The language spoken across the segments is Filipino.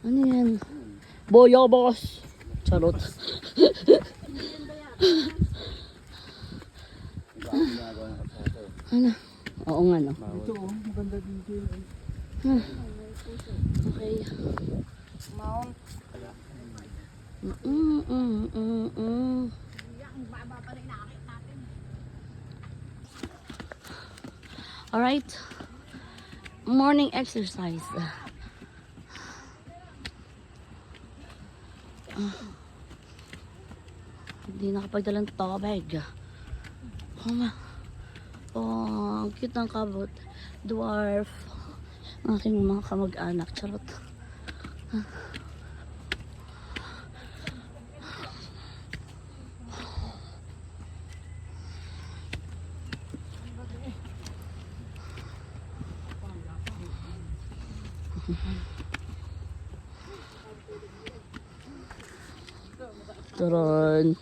Ano yan? Boyobos. Charot. Ano? Oo nga no. Ito oh, maganda dito. Okay. Mount. Alright. Morning exercise. Hindi nakapagdalang tubig. Oh, ang cute ng kabot. Dwarf. Ang aking mga kamag-anak. Charot. Turon.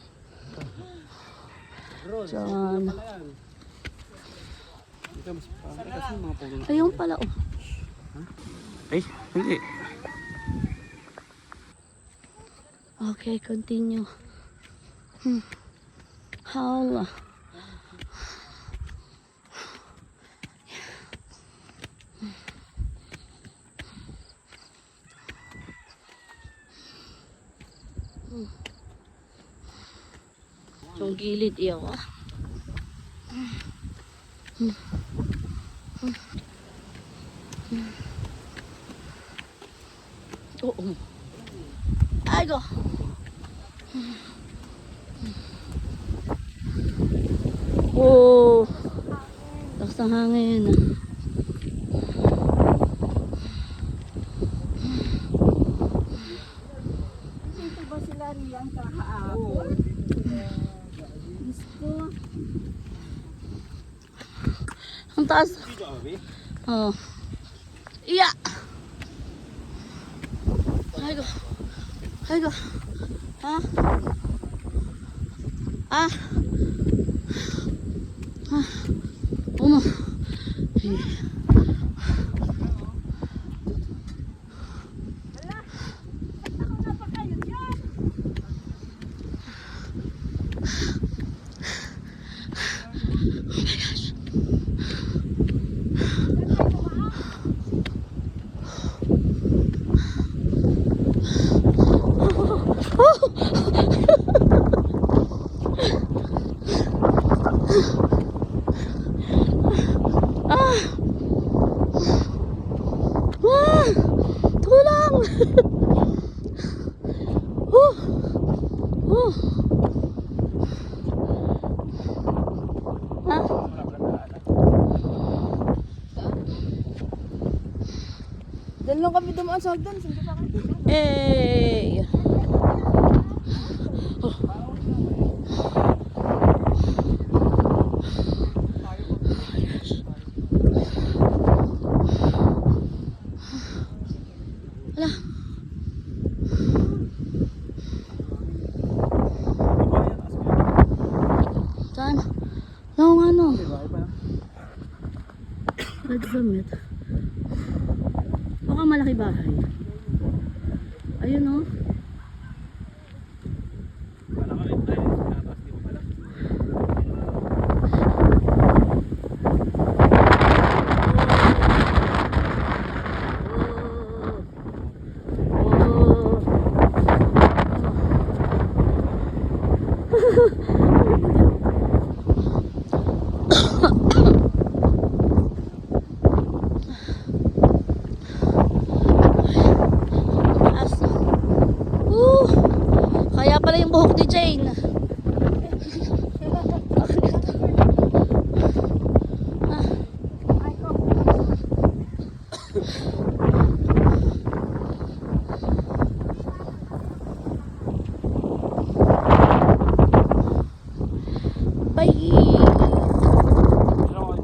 Diyan. Ayun pala oh. Ay, hindi. Okay, continue. Howl. Yung gilid iyo ah. Oo. Ay go. Oh. Lakas ng hangin. Dito ba sila riyan kahapon? Gusto. Ang taas. Oh. Iya. Ay go. Ay go. Ha? Ah. Ah. Umo. Tulang! Ha? Diyan lang kami dumaan sa hagdan. Sige pa kami. Hey! Ala. Saan? Yung ano? Red Summit. Baka malaki bahay. Ayun o. Kaya pala yung buhok ni Jane. Ay, ko.